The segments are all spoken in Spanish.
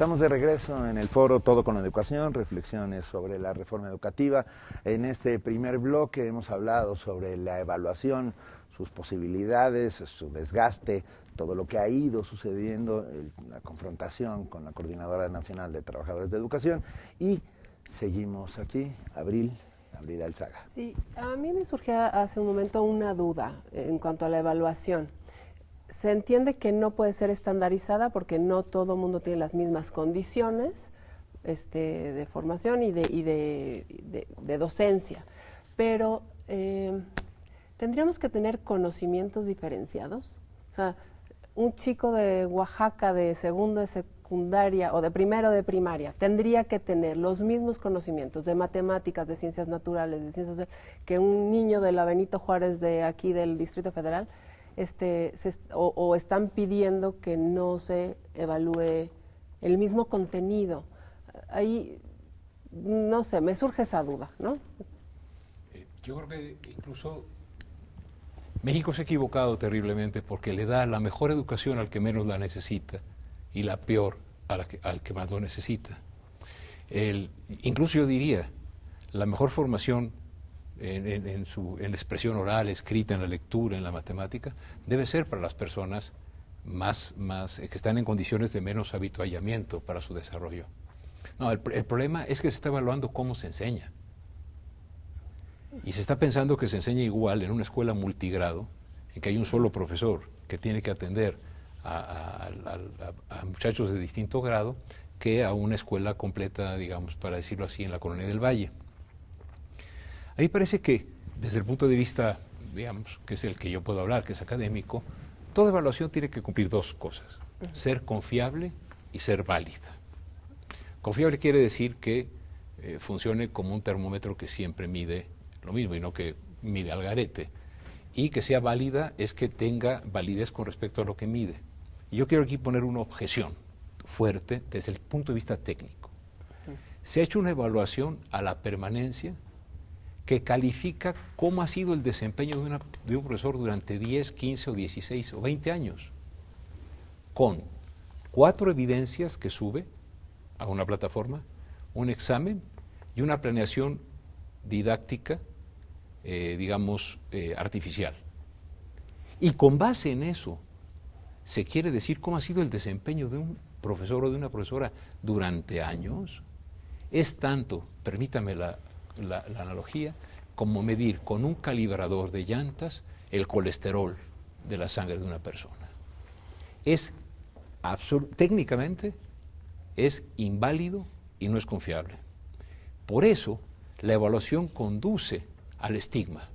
Estamos de regreso en el foro Todo con Educación, reflexiones sobre la reforma educativa. En este primer bloque hemos hablado sobre la evaluación, sus posibilidades, su desgaste, todo lo que ha ido sucediendo, la confrontación con la Coordinadora Nacional de Trabajadores de Educación, y seguimos aquí, Abril Alzaga. Sí, a mí me surgía hace un momento una duda en cuanto a la evaluación. Se entiende que no puede ser estandarizada porque no todo el mundo tiene las mismas condiciones de formación y de docencia, pero tendríamos que tener conocimientos diferenciados. O sea, un chico de Oaxaca de segundo de secundaria o de primero de primaria tendría que tener los mismos conocimientos de matemáticas, de ciencias naturales, de ciencias que un niño de la Benito Juárez de aquí del Distrito Federal. O están pidiendo que no se evalúe el mismo contenido. Ahí, no sé, me surge esa duda, ¿no? Yo creo que incluso México se ha equivocado terriblemente porque le da la mejor educación al que menos la necesita y la peor al que más lo necesita. Incluso yo diría, la mejor formación en la expresión oral, escrita, en la lectura, en la matemática, debe ser para las personas que están en condiciones de menos habituallamiento para su desarrollo. No, el problema es que se está evaluando cómo se enseña. Y se está pensando que se enseña igual en una escuela multigrado, en que hay un solo profesor que tiene que atender a muchachos de distinto grado, que a una escuela completa, digamos, para decirlo así, en la Colonia del Valle. A mí parece que, desde el punto de vista, digamos, que es el que yo puedo hablar, que es académico, toda evaluación tiene que cumplir dos cosas: ser confiable y ser válida. Confiable quiere decir que funcione como un termómetro que siempre mide lo mismo y no que mide al garete. Y que sea válida es que tenga validez con respecto a lo que mide. Y yo quiero aquí poner una objeción fuerte desde el punto de vista técnico. Se ha hecho una evaluación a la permanencia que califica cómo ha sido el desempeño de un profesor durante 10, 15 o 16 o 20 años, con 4 evidencias que sube a una plataforma, un examen y una planeación didáctica, artificial. Y con base en eso, se quiere decir cómo ha sido el desempeño de un profesor o de una profesora durante años. Es tanto, permítame la analogía, como medir con un calibrador de llantas el colesterol de la sangre de una persona. Técnicamente es inválido y no es confiable. Por eso la evaluación conduce al estigma.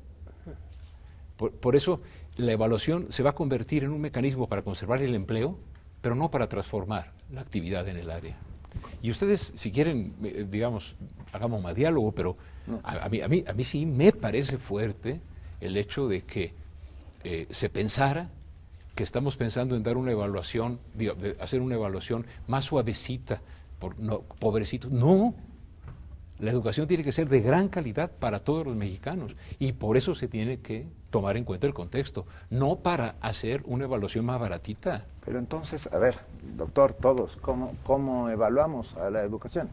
Por eso la evaluación se va a convertir en un mecanismo para conservar el empleo, pero no para transformar la actividad en el área. Y ustedes, si quieren, hagamos más diálogo, pero no. A mí sí me parece fuerte el hecho de que se pensara que estamos pensando en dar una evaluación, de hacer una evaluación más suavecita, pobrecitos. No, la educación tiene que ser de gran calidad para todos los mexicanos y por eso se tiene que tomar en cuenta el contexto, no para hacer una evaluación más baratita. Pero entonces, a ver, doctor, todos, ¿cómo evaluamos a la educación?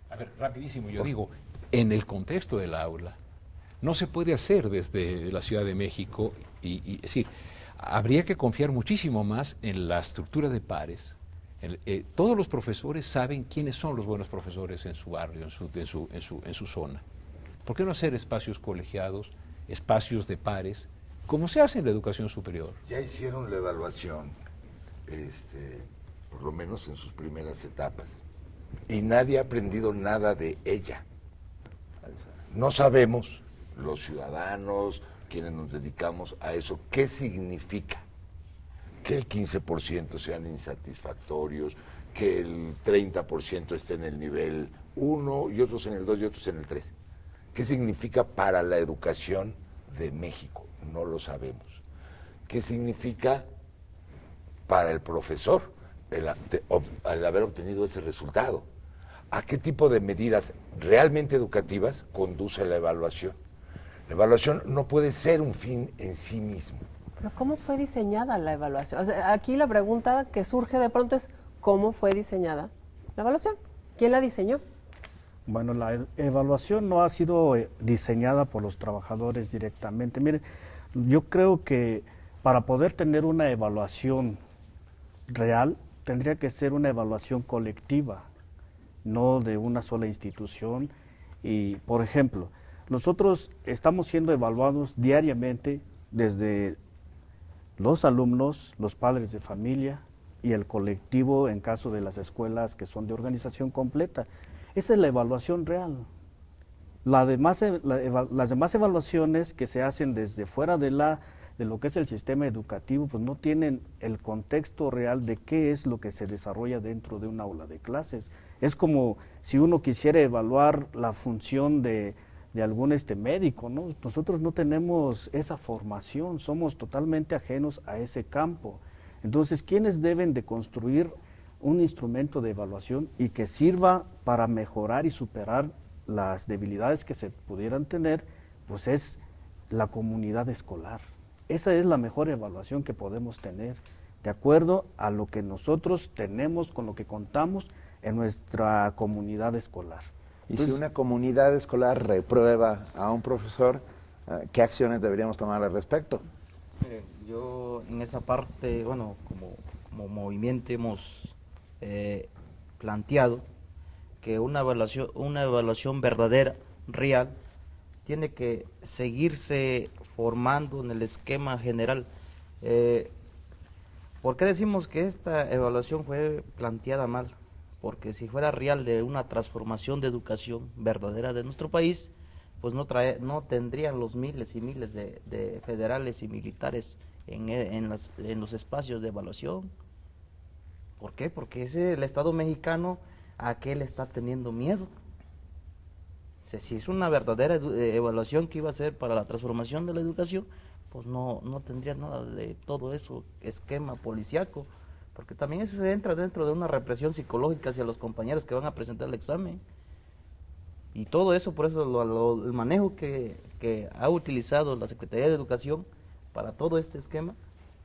A ver, rapidísimo, yo digo, en el contexto del aula, no se puede hacer desde la Ciudad de México es decir, habría que confiar muchísimo más en la estructura de pares. Todos los profesores saben quiénes son los buenos profesores en su barrio, en su zona. ¿Por qué no hacer espacios colegiados, espacios de pares, como se hace en la educación superior? Ya hicieron la evaluación, por lo menos en sus primeras etapas, y nadie ha aprendido nada de ella. No sabemos, los ciudadanos, quienes nos dedicamos a eso, qué significa que el 15% sean insatisfactorios, que el 30% esté en el nivel 1 y otros en el 2 y otros en el 3. ¿Qué significa para la educación de México? No lo sabemos. ¿Qué significa para el profesor el haber obtenido ese resultado? ¿A qué tipo de medidas realmente educativas conduce la evaluación? La evaluación no puede ser un fin en sí mismo. Pero ¿cómo fue diseñada la evaluación? O sea, aquí la pregunta que surge de pronto es ¿cómo fue diseñada la evaluación. ¿Quién la diseñó? Bueno, la evaluación no ha sido diseñada por los trabajadores directamente. Miren, yo creo que para poder tener una evaluación real, tendría que ser una evaluación colectiva, no de una sola institución. Y, por ejemplo, nosotros estamos siendo evaluados diariamente desde los alumnos, los padres de familia y el colectivo en caso de las escuelas que son de organización completa. Esa es la evaluación real. Las demás evaluaciones que se hacen desde fuera de lo que es el sistema educativo, pues no tienen el contexto real de qué es lo que se desarrolla dentro de un aula de clases. Es como si uno quisiera evaluar la función de algún médico, ¿no? Nosotros no tenemos esa formación, somos totalmente ajenos a ese campo. Entonces, ¿quiénes deben de construir un instrumento de evaluación y que sirva para mejorar y superar las debilidades que se pudieran tener? Pues es la comunidad escolar. Esa es la mejor evaluación que podemos tener, de acuerdo a lo que nosotros tenemos, con lo que contamos en nuestra comunidad escolar. Y si una comunidad escolar reprueba a un profesor, ¿qué acciones deberíamos tomar al respecto? Yo en esa parte, bueno, como movimiento hemos planteado que una evaluación verdadera, real, tiene que seguirse formando en el esquema general. ¿Por qué decimos que esta evaluación fue planteada mal? Porque si fuera real de una transformación de educación verdadera de nuestro país, pues no tendrían los miles y miles de federales y militares en los espacios de evaluación. ¿Por qué? Porque el Estado mexicano, ¿a qué le está teniendo miedo? O sea, si es una verdadera evaluación que iba a ser para la transformación de la educación, pues no tendría nada de todo eso, esquema policiaco, porque también eso entra dentro de una represión psicológica hacia los compañeros que van a presentar el examen. Y todo eso, por eso el manejo que ha utilizado la Secretaría de Educación para todo este esquema,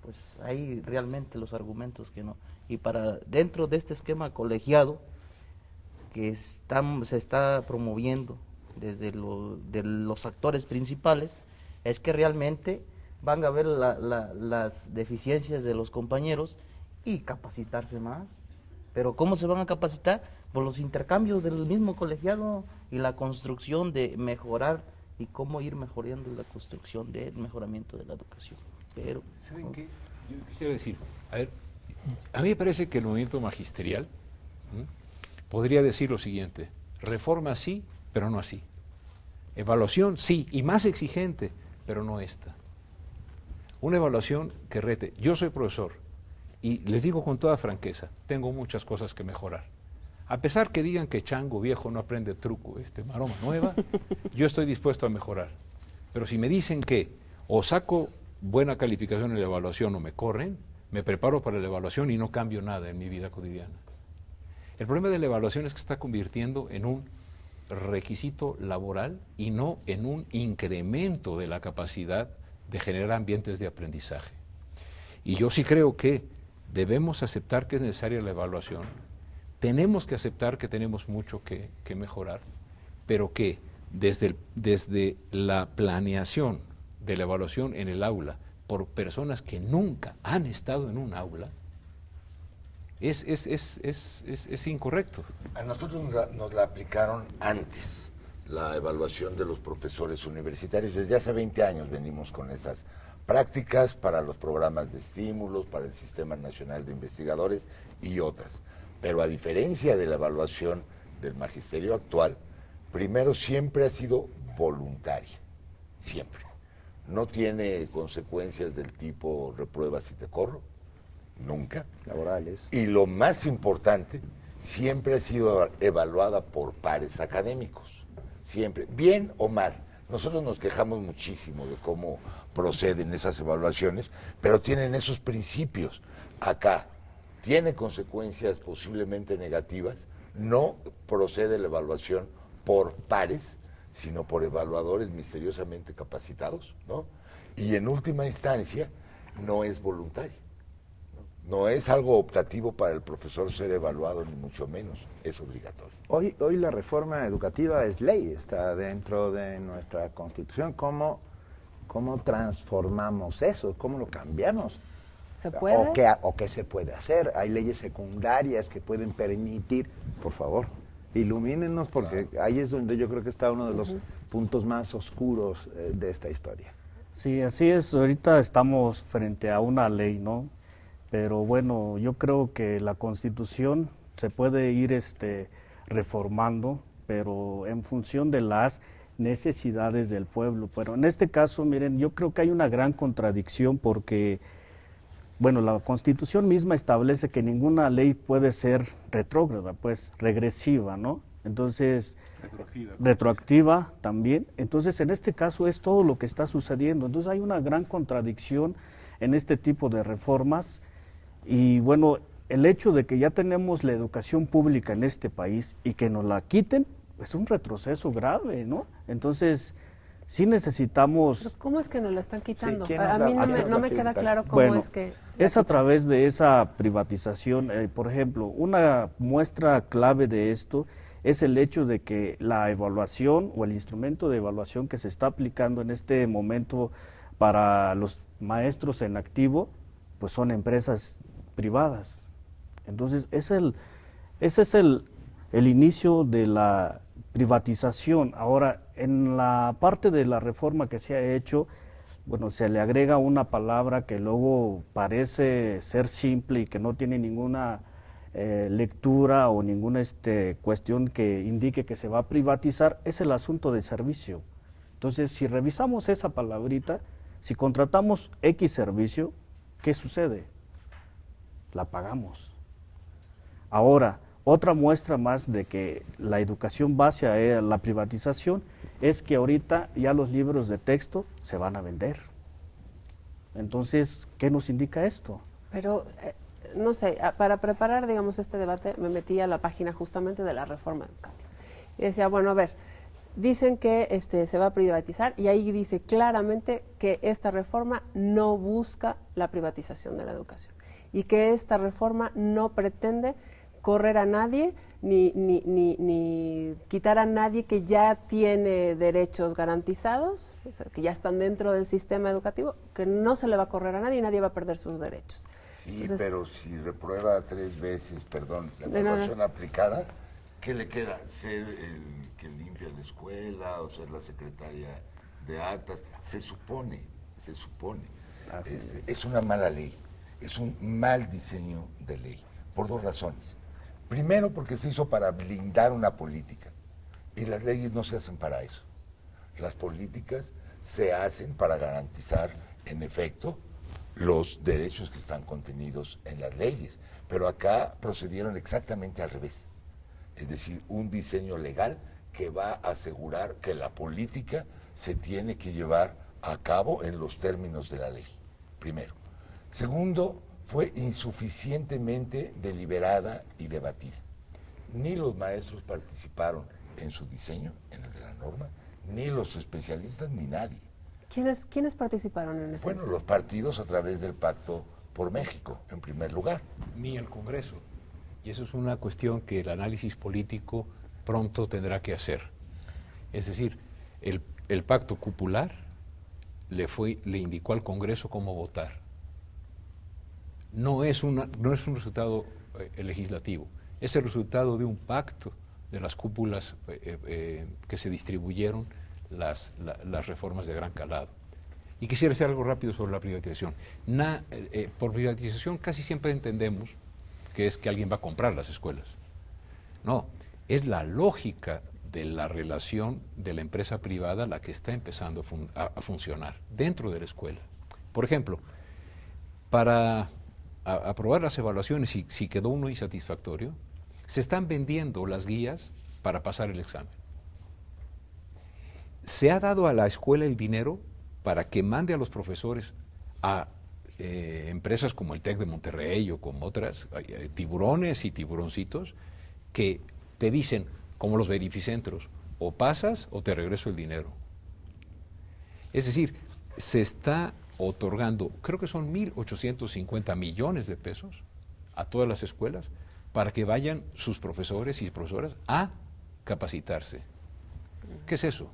pues hay realmente los argumentos que no. Y dentro de este esquema colegiado que se está promoviendo desde de los actores principales, es que realmente van a ver las deficiencias de los compañeros y capacitarse más. Pero ¿cómo se van a capacitar? Por los intercambios del mismo colegiado y la construcción de mejorar y cómo ir mejorando la construcción del mejoramiento de la educación. Pero ¿saben qué? Yo quisiera decir, a mí me parece que el movimiento magisterial podría decir lo siguiente: reforma sí, pero no así. Evaluación sí, y más exigente, pero no esta. Una evaluación que rete. Yo soy profesor y les digo con toda franqueza, tengo muchas cosas que mejorar. A pesar que digan que chango viejo no aprende truco, maroma nueva, yo estoy dispuesto a mejorar. Pero si me dicen que o saco buena calificación en la evaluación o me corren, me preparo para la evaluación y no cambio nada en mi vida cotidiana. El problema de la evaluación es que se está convirtiendo en un requisito laboral y no en un incremento de la capacidad de generar ambientes de aprendizaje. Y yo sí creo que debemos aceptar que es necesaria la evaluación, tenemos que aceptar que tenemos mucho que mejorar, pero que desde la planeación de la evaluación en el aula por personas que nunca han estado en un aula, es incorrecto. A nosotros nos la aplicaron antes, la evaluación de los profesores universitarios. Desde hace 20 años venimos con esas prácticas para los programas de estímulos, para el Sistema Nacional de Investigadores y otras. Pero a diferencia de la evaluación del magisterio actual, primero siempre ha sido voluntaria, siempre. No tiene consecuencias del tipo repruebas y te corro, nunca. Laborales. Y lo más importante, siempre ha sido evaluada por pares académicos, siempre, bien o mal. Nosotros nos quejamos muchísimo de cómo proceden esas evaluaciones, pero tienen esos principios. Acá tiene consecuencias posiblemente negativas, no procede la evaluación por pares, sino por evaluadores misteriosamente capacitados, ¿no? Y en última instancia, no es voluntaria. No es algo optativo para el profesor ser evaluado, ni mucho menos, es obligatorio. Hoy la reforma educativa es ley, está dentro de nuestra Constitución. ¿Cómo transformamos eso? ¿Cómo lo cambiamos? ¿Se puede? ¿O qué se puede hacer? Hay leyes secundarias que pueden permitir, por favor, ilumínenos, porque ahí es donde yo creo que está uno de los puntos más oscuros de esta historia. Sí, así es. Ahorita estamos frente a una ley, ¿no? Pero bueno, yo creo que la Constitución se puede ir reformando, pero en función de las necesidades del pueblo. Pero en este caso, miren, yo creo que hay una gran contradicción porque, bueno, la Constitución misma establece que ninguna ley puede ser retrógrada, pues regresiva, ¿no? Entonces, retroactiva también. Entonces, en este caso es todo lo que está sucediendo. Entonces, hay una gran contradicción en este tipo de reformas. Y bueno, el hecho de que ya tenemos la educación pública en este país y que nos la quiten, es un retroceso grave, ¿no? Entonces, sí necesitamos... ¿Pero cómo es que nos la están quitando? Sí, A mí no me queda claro cómo bueno, es que... es a través de esa privatización. Por ejemplo, una muestra clave de esto es el hecho de que la evaluación o el instrumento de evaluación que se está aplicando en este momento para los maestros en activo, pues son empresas privadas. Entonces, ese es el inicio de la privatización. Ahora, en la parte de la reforma que se ha hecho, bueno, se le agrega una palabra que luego parece ser simple y que no tiene ninguna lectura o ninguna cuestión que indique que se va a privatizar, es el asunto de servicio. Entonces, si revisamos esa palabrita, si contratamos X servicio, ¿qué sucede? La pagamos. Ahora, otra muestra más de que la educación va hacia la privatización es que ahorita ya los libros de texto se van a vender. Entonces, ¿qué nos indica esto? Pero, no sé, para preparar, digamos, este debate, me metí a la página justamente de la reforma educativa. Y decía, bueno, a ver, dicen que se va a privatizar y ahí dice claramente que esta reforma no busca la privatización de la educación y que esta reforma no pretende correr a nadie ni quitar a nadie que ya tiene derechos garantizados, o sea, que ya están dentro del sistema educativo, que no se le va a correr a nadie y nadie va a perder sus derechos. Sí, Entonces, pero si reprueba 3 veces, la evaluación aplicada, ¿qué le queda? ¿Ser el que limpia la escuela o ser la secretaria de actas? Se supone. Es una mala ley, es un mal diseño de ley, por 2 razones. Primero, porque se hizo para blindar una política, y las leyes no se hacen para eso. Las políticas se hacen para garantizar, en efecto, los derechos que están contenidos en las leyes, pero acá procedieron exactamente al revés. Es decir, un diseño legal que va a asegurar que la política se tiene que llevar a cabo en los términos de la ley, primero. Segundo, fue insuficientemente deliberada y debatida. Ni los maestros participaron en su diseño, en el de la norma, ni los especialistas, ni nadie. ¿Quiénes participaron en ese? Bueno, los partidos a través del Pacto por México, en primer lugar. Ni el Congreso. Y eso es una cuestión que el análisis político pronto tendrá que hacer. Es decir, el pacto cupular le indicó al Congreso cómo votar. No es un resultado legislativo, es el resultado de un pacto de las cúpulas que se distribuyeron las reformas de gran calado. Y quisiera decir algo rápido sobre la privatización. Por privatización casi siempre entendemos que es que alguien va a comprar las escuelas. No, es la lógica de la relación de la empresa privada la que está empezando a funcionar dentro de la escuela. Por ejemplo, para aprobar las evaluaciones, si quedó uno insatisfactorio, se están vendiendo las guías para pasar el examen. Se ha dado a la escuela el dinero para que mande a los profesores a empresas como el TEC de Monterrey o como otras, tiburones y tiburoncitos, que te dicen, como los verificentros, o pasas o te regreso el dinero. Es decir, se está otorgando, creo que son 1.850 millones de pesos a todas las escuelas para que vayan sus profesores y profesoras a capacitarse. ¿Qué es eso?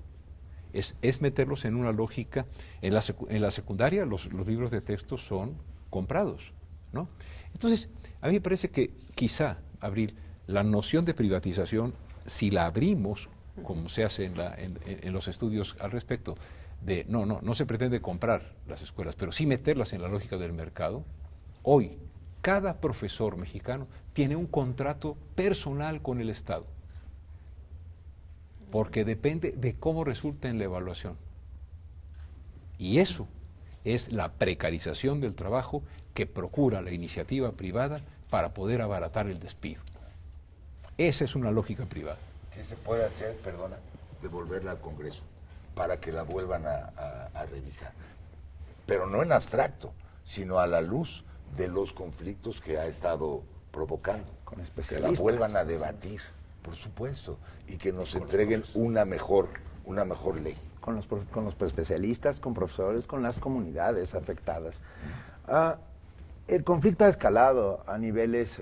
Es meterlos en una lógica. En la secundaria los libros de texto son comprados, ¿no? Entonces, a mí me parece que quizá, Abril, la noción de privatización, si la abrimos, como se hace en los estudios al respecto, de no se pretende comprar las escuelas, pero sí meterlas en la lógica del mercado. Hoy, cada profesor mexicano tiene un contrato personal con el Estado, porque depende de cómo resulta en la evaluación. Y eso es la precarización del trabajo que procura la iniciativa privada para poder abaratar el despido. Esa es una lógica privada. ¿Qué se puede hacer, perdona, devolverla al Congreso para que la vuelvan a revisar? Pero no en abstracto, sino a la luz de los conflictos que ha estado provocando. Con Que especialistas. la vuelvan a debatir, por supuesto, y que nos entreguen una mejor ley. Con los especialistas, con profesores, con las comunidades afectadas. El conflicto ha escalado a niveles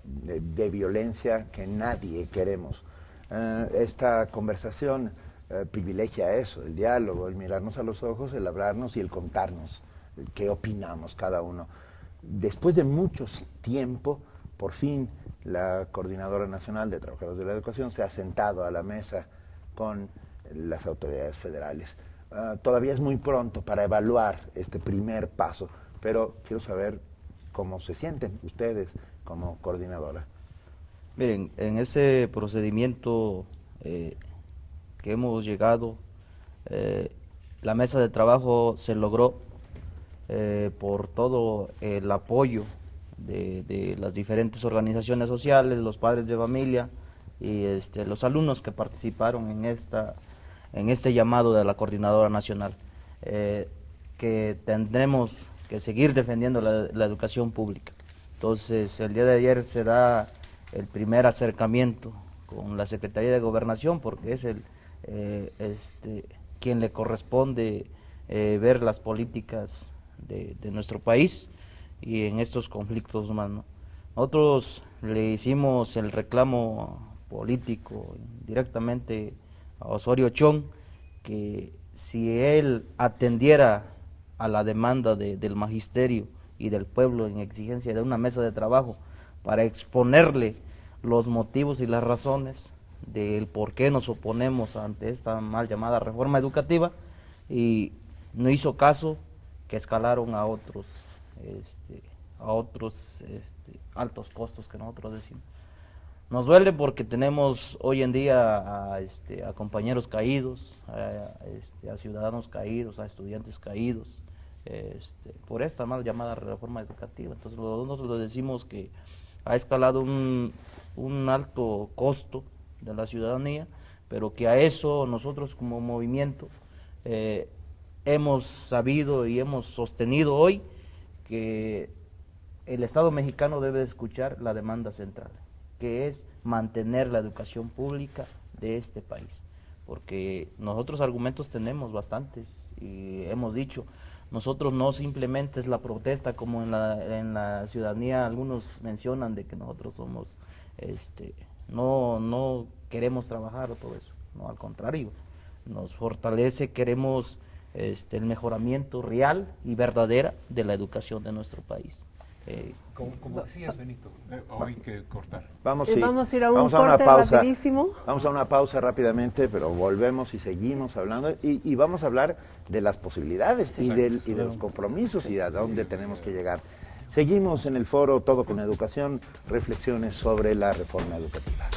de violencia que nadie queremos. Esta conversación privilegia eso, el diálogo, el mirarnos a los ojos, el hablarnos y el contarnos qué opinamos cada uno. Después de mucho tiempo, por fin, la Coordinadora Nacional de Trabajadores de la Educación se ha sentado a la mesa con las autoridades federales. Todavía es muy pronto para evaluar este primer paso, pero quiero saber cómo se sienten ustedes como coordinadora. Miren, en ese procedimiento que hemos llegado, la mesa de trabajo se logró por todo el apoyo de las diferentes organizaciones sociales, los padres de familia y los alumnos que participaron en este llamado de la Coordinadora Nacional, que tendremos que seguir defendiendo la educación pública. Entonces, el día de ayer se da el primer acercamiento con la Secretaría de Gobernación, porque es quien le corresponde ver las políticas de nuestro país y en estos conflictos humanos. Nosotros le hicimos el reclamo político directamente a Osorio Chong, que si él atendiera a la demanda del magisterio y del pueblo en exigencia de una mesa de trabajo para exponerle los motivos y las razones del por qué nos oponemos ante esta mal llamada reforma educativa, y no hizo caso, que escalaron a otros altos costos que nosotros decimos. Nos duele porque tenemos hoy en día a compañeros caídos, a ciudadanos caídos, a estudiantes caídos, por esta mal llamada reforma educativa. Entonces nosotros decimos que ha escalado un alto costo de la ciudadanía, pero que a eso nosotros como movimiento hemos sabido y hemos sostenido hoy que el Estado mexicano debe escuchar la demanda central, que es mantener la educación pública de este país, porque nosotros argumentos tenemos bastantes y hemos dicho, nosotros no simplemente es la protesta como en la ciudadanía algunos mencionan de que nosotros somos, no queremos trabajar o todo eso, no, al contrario, nos fortalece, queremos el mejoramiento real y verdadera de la educación de nuestro país. Como decías, Benito, hay que cortar. Vamos a ir a un corte rapidísimo. Vamos a una pausa rápidamente, pero volvemos y seguimos hablando y vamos a hablar de las posibilidades y de los compromisos y a dónde tenemos que llegar. Seguimos en el foro Todo con Educación, reflexiones sobre la reforma educativa.